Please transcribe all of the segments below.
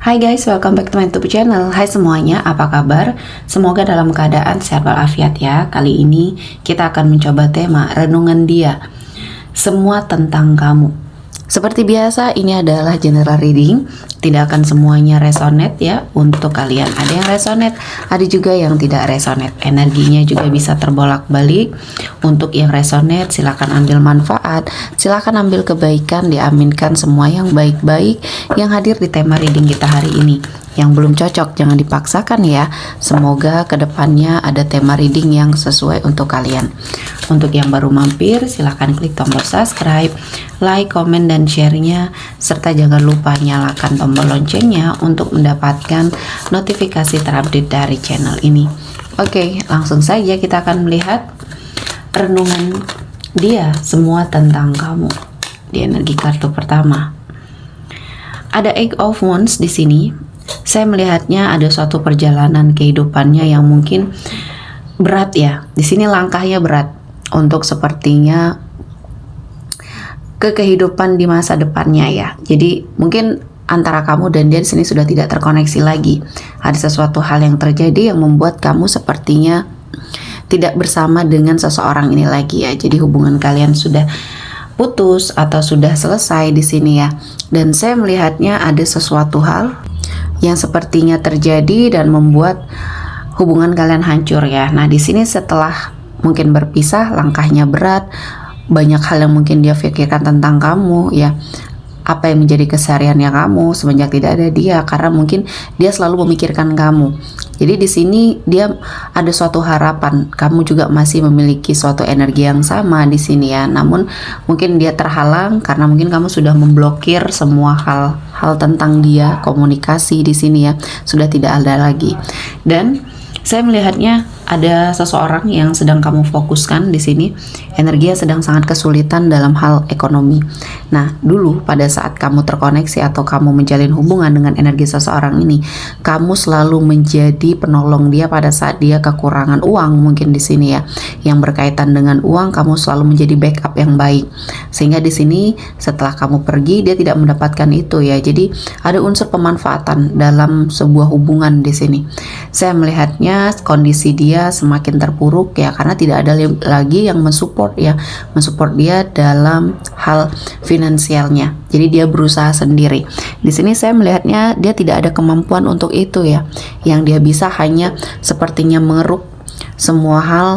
Hai guys, welcome back to my YouTube channel. Hai semuanya, apa kabar? Semoga dalam keadaan sehat walafiat ya. Kali ini kita akan mencoba tema renungan dia, semua tentang kamu. Seperti biasa, ini adalah general reading. Tidak akan semuanya resonate ya untuk kalian. Ada yang resonate, ada juga yang tidak resonate. Energinya juga bisa terbolak-balik. Untuk yang resonate, silakan ambil manfaat, silakan ambil kebaikan, diaminkan semua yang baik-baik yang hadir di tema reading kita hari ini. Yang belum cocok jangan dipaksakan ya. Semoga kedepannya ada tema reading yang sesuai untuk kalian. Untuk yang baru mampir, silahkan klik tombol subscribe, like, komen, dan share-nya, serta jangan lupa nyalakan tombol loncengnya untuk mendapatkan notifikasi terupdate dari channel ini. Oke, langsung saja kita akan melihat renungan dia, semua tentang kamu. Di energi kartu pertama ada Eight of Wands di sini. Saya melihatnya ada suatu perjalanan kehidupannya yang mungkin berat ya. Di sini langkahnya berat untuk sepertinya ke kehidupan di masa depannya ya. Jadi mungkin antara kamu dan dia di sini sudah tidak terkoneksi lagi. Ada sesuatu hal yang terjadi yang membuat kamu sepertinya tidak bersama dengan seseorang ini lagi ya. Jadi hubungan kalian sudah putus atau sudah selesai di sini ya. Dan saya melihatnya ada sesuatu hal yang sepertinya terjadi dan membuat hubungan kalian hancur ya. Nah, di sini setelah mungkin berpisah, langkahnya berat, banyak hal yang mungkin dia pikirkan tentang kamu ya. Apa yang menjadi kesehariannya kamu semenjak tidak ada dia, karena mungkin dia selalu memikirkan kamu. Jadi di sini dia ada suatu harapan, kamu juga masih memiliki suatu energi yang sama di sini ya. Namun mungkin dia terhalang karena mungkin kamu sudah memblokir semua hal tentang dia, komunikasi di sini ya sudah tidak ada lagi. Dan saya melihatnya ada seseorang yang sedang kamu fokuskan di sini. Energinya sedang sangat kesulitan dalam hal ekonomi. Nah, dulu pada saat kamu terkoneksi atau kamu menjalin hubungan dengan energi seseorang ini, kamu selalu menjadi penolong dia pada saat dia kekurangan uang mungkin di sini ya. Yang berkaitan dengan uang, kamu selalu menjadi backup yang baik. Sehingga di sini setelah kamu pergi, dia tidak mendapatkan itu ya. Jadi ada unsur pemanfaatan dalam sebuah hubungan di sini. Saya melihatnya kondisi dia semakin terpuruk ya, karena tidak ada lagi yang mensupport dia dalam hal finansialnya. Jadi dia berusaha sendiri. Di sini saya melihatnya dia tidak ada kemampuan untuk itu ya. Yang dia bisa hanya sepertinya mengeruk semua hal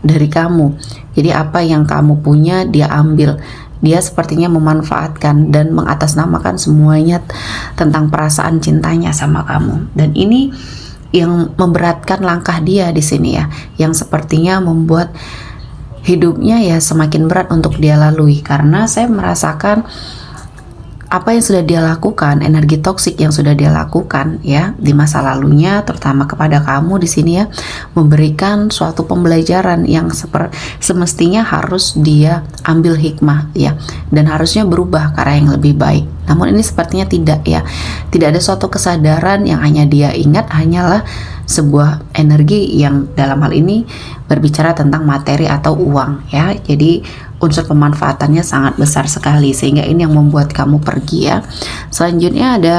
dari kamu. Jadi apa yang kamu punya dia ambil. Dia sepertinya memanfaatkan dan mengatasnamakan semuanya tentang perasaan cintanya sama kamu. Dan ini yang memberatkan langkah dia di sini ya, yang sepertinya membuat hidupnya ya semakin berat untuk dia lalui, karena saya merasakan apa yang sudah dia lakukan, energi toksik yang sudah dia lakukan ya di masa lalunya, terutama kepada kamu di sini ya, memberikan suatu pembelajaran yang semestinya harus dia ambil hikmah ya, dan harusnya berubah ke arah yang lebih baik. Namun ini sepertinya tidak ya, tidak ada suatu kesadaran, yang hanya dia ingat hanyalah sebuah energi yang dalam hal ini berbicara tentang materi atau uang ya. Jadi unsur pemanfaatannya sangat besar sekali, sehingga ini yang membuat kamu pergi ya. Selanjutnya ada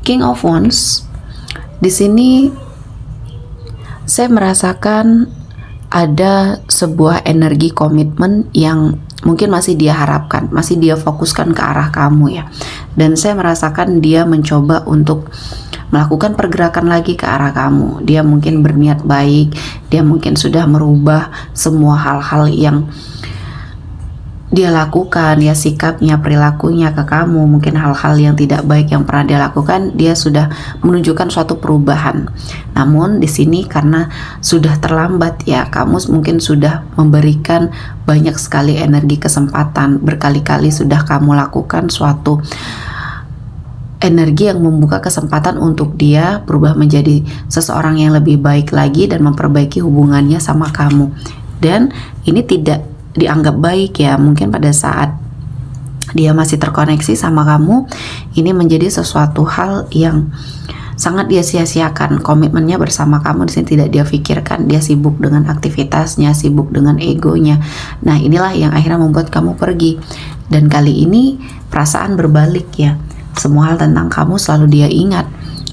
King of Wands. Di sini saya merasakan ada sebuah energi komitmen yang mungkin masih dia harapkan, masih dia fokuskan ke arah kamu ya. Dan saya merasakan dia mencoba untuk melakukan pergerakan lagi ke arah kamu. Dia mungkin berniat baik, dia mungkin sudah merubah semua hal-hal yang dia lakukan ya, sikapnya, perilakunya ke kamu, mungkin hal-hal yang tidak baik yang pernah dia lakukan, dia sudah menunjukkan suatu perubahan. Namun di sini karena sudah terlambat ya, kamu mungkin sudah memberikan banyak sekali energi, kesempatan, berkali-kali sudah kamu lakukan suatu energi yang membuka kesempatan untuk dia berubah menjadi seseorang yang lebih baik lagi dan memperbaiki hubungannya sama kamu. Dan ini tidak dianggap baik ya, mungkin pada saat dia masih terkoneksi sama kamu, ini menjadi sesuatu hal yang sangat dia sia-siakan. Komitmennya bersama kamu di sini tidak dia pikirkan. Dia sibuk dengan aktivitasnya, sibuk dengan egonya. Nah, inilah yang akhirnya membuat kamu pergi. Dan kali ini perasaan berbalik ya. semua hal tentang kamu selalu dia ingat.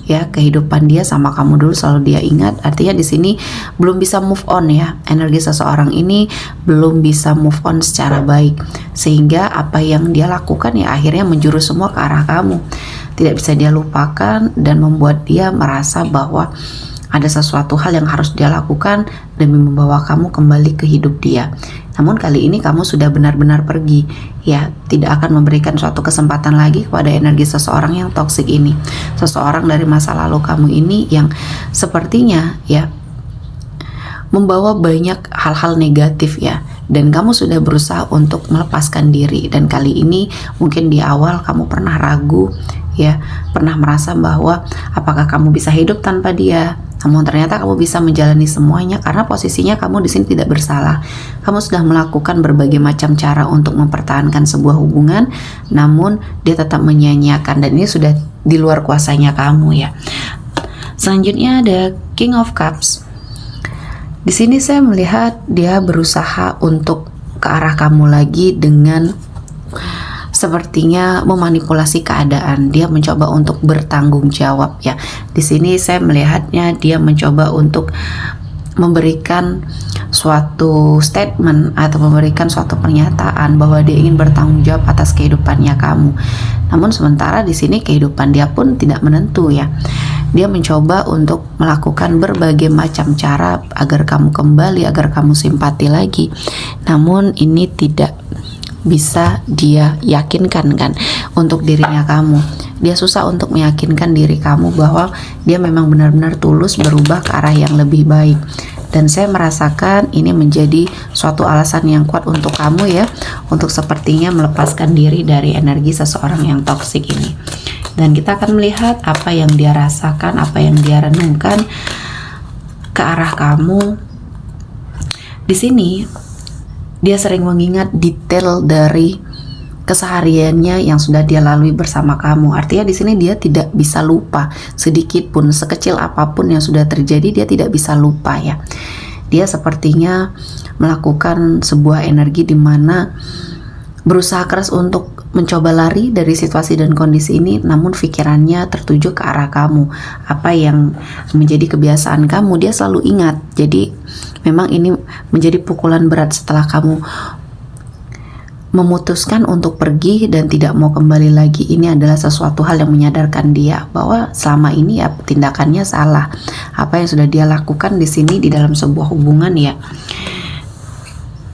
Ya, kehidupan dia sama kamu dulu selalu dia ingat. Artinya di sini belum bisa move on ya. Energi seseorang ini belum bisa move on secara baik, sehingga apa yang dia lakukan ya akhirnya menjurus semua ke arah kamu. Tidak bisa dia lupakan dan membuat dia merasa bahwa ada sesuatu hal yang harus dia lakukan demi membawa kamu kembali ke hidup dia. Namun kali ini kamu sudah benar-benar pergi, ya, tidak akan memberikan suatu kesempatan lagi kepada energi seseorang yang toksik ini. Seseorang dari masa lalu kamu ini yang sepertinya ya membawa banyak hal-hal negatif ya, dan kamu sudah berusaha untuk melepaskan diri. Dan kali ini mungkin di awal kamu pernah ragu ya, pernah merasa bahwa apakah kamu bisa hidup tanpa dia. Namun ternyata kamu bisa menjalani semuanya karena posisinya kamu di sini tidak bersalah. Kamu sudah melakukan berbagai macam cara untuk mempertahankan sebuah hubungan, namun dia tetap menyia-nyiakan, dan ini sudah di luar kuasanya kamu ya. Selanjutnya ada King of Cups. Di sini saya melihat dia berusaha untuk ke arah kamu lagi dengan sepertinya memanipulasi keadaan. Dia mencoba untuk bertanggung jawab ya. Di sini saya melihatnya dia mencoba untuk memberikan suatu statement atau memberikan suatu pernyataan bahwa dia ingin bertanggung jawab atas kehidupannya kamu. Namun sementara di sini kehidupan dia pun tidak menentu ya. Dia mencoba untuk melakukan berbagai macam cara agar kamu kembali, agar kamu simpati lagi. Namun ini tidak bisa dia yakinkan kan untuk dirinya kamu. Dia susah untuk meyakinkan diri kamu bahwa dia memang benar-benar tulus berubah ke arah yang lebih baik. Dan saya merasakan ini menjadi suatu alasan yang kuat untuk kamu ya, untuk sepertinya melepaskan diri dari energi seseorang yang toksik ini. Dan kita akan melihat apa yang dia rasakan, apa yang dia renungkan ke arah kamu. Di sini dia sering mengingat detail dari kesehariannya yang sudah dia lalui bersama kamu. Artinya di sini dia tidak bisa lupa sedikit pun, sekecil apapun yang sudah terjadi dia tidak bisa lupa ya. Dia sepertinya melakukan sebuah energi di mana berusaha keras untuk mencoba lari dari situasi dan kondisi ini, namun pikirannya tertuju ke arah kamu. Apa yang menjadi kebiasaan kamu dia selalu ingat. Jadi memang ini menjadi pukulan berat setelah kamu memutuskan untuk pergi dan tidak mau kembali lagi. Ini adalah sesuatu hal yang menyadarkan dia bahwa selama ini ya tindakannya salah. Apa yang sudah dia lakukan di sini di dalam sebuah hubungan ya,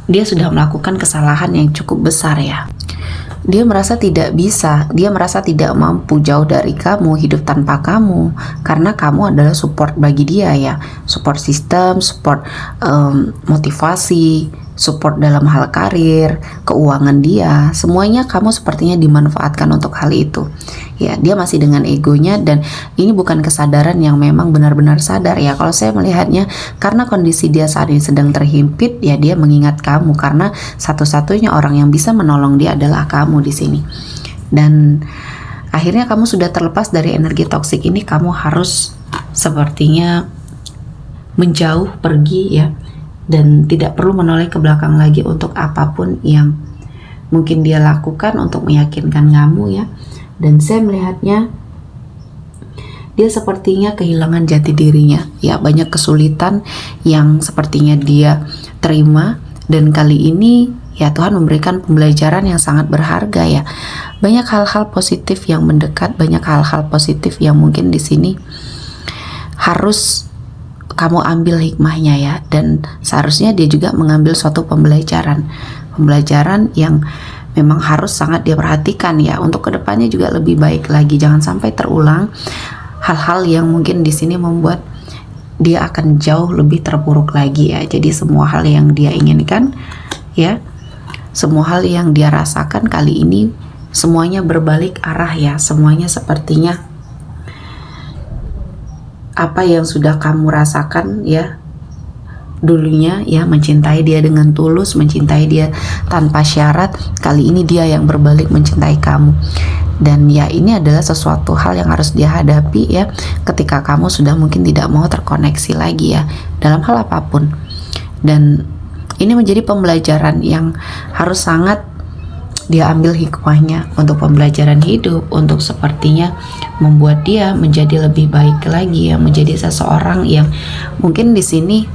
dia sudah melakukan kesalahan yang cukup besar ya. Dia merasa tidak bisa, dia merasa tidak mampu jauh dari kamu, hidup tanpa kamu, karena kamu adalah support bagi dia ya, support sistem, support motivasi, support dalam hal karir, keuangan dia, semuanya kamu sepertinya dimanfaatkan untuk hal itu. Ya, dia masih dengan egonya, dan ini bukan kesadaran yang memang benar-benar sadar ya. Kalau saya melihatnya, karena kondisi dia saat ini sedang terhimpit, ya dia mengingat kamu karena satu-satunya orang yang bisa menolong dia adalah kamu di sini. Dan akhirnya kamu sudah terlepas dari energi toksik ini, kamu harus sepertinya menjauh, pergi ya, dan tidak perlu menoleh ke belakang lagi untuk apapun yang mungkin dia lakukan untuk meyakinkan kamu ya. Dan saya melihatnya dia sepertinya kehilangan jati dirinya ya, banyak kesulitan yang sepertinya dia terima, dan kali ini ya Tuhan memberikan pembelajaran yang sangat berharga ya. Banyak hal-hal positif yang mendekat, banyak hal-hal positif yang mungkin di sini harus kamu ambil hikmahnya ya, dan seharusnya dia juga mengambil suatu pembelajaran yang memang harus sangat dia perhatikan ya, untuk kedepannya juga lebih baik lagi. Jangan sampai terulang hal-hal yang mungkin di sini membuat dia akan jauh lebih terpuruk lagi ya. Jadi semua hal yang dia inginkan ya, semua hal yang dia rasakan kali ini semuanya berbalik arah ya. Semuanya sepertinya apa yang sudah kamu rasakan ya dulunya ya, mencintai dia dengan tulus, mencintai dia tanpa syarat, kali ini dia yang berbalik mencintai kamu. Dan ya ini adalah sesuatu hal yang harus dia hadapi ya, ketika kamu sudah mungkin tidak mau terkoneksi lagi ya, dalam hal apapun. Dan ini menjadi pembelajaran yang harus sangat dia ambil hikmahnya untuk pembelajaran hidup, untuk sepertinya membuat dia menjadi lebih baik lagi, ya, menjadi seseorang yang mungkin di sini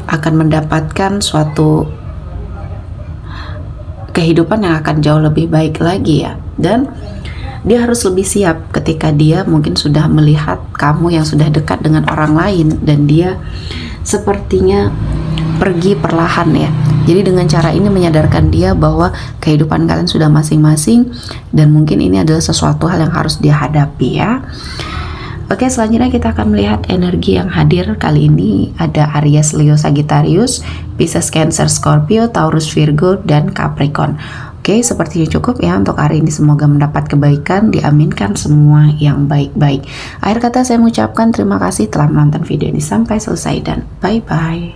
akan mendapatkan suatu kehidupan yang akan jauh lebih baik lagi, ya. Dan dia harus lebih siap ketika dia mungkin sudah melihat kamu yang sudah dekat dengan orang lain dan dia sepertinya pergi perlahan, ya. Jadi dengan cara ini menyadarkan dia bahwa kehidupan kalian sudah masing-masing dan mungkin ini adalah sesuatu hal yang harus dia hadapi, ya. Oke, selanjutnya kita akan melihat energi yang hadir kali ini. Ada Aries, Leo, Sagittarius, Pisces, Cancer, Scorpio, Taurus, Virgo, dan Capricorn. Oke, sepertinya cukup ya untuk hari ini. Semoga mendapat kebaikan, diaminkan semua yang baik-baik. Akhir kata saya mengucapkan terima kasih telah menonton video ini sampai selesai dan bye-bye.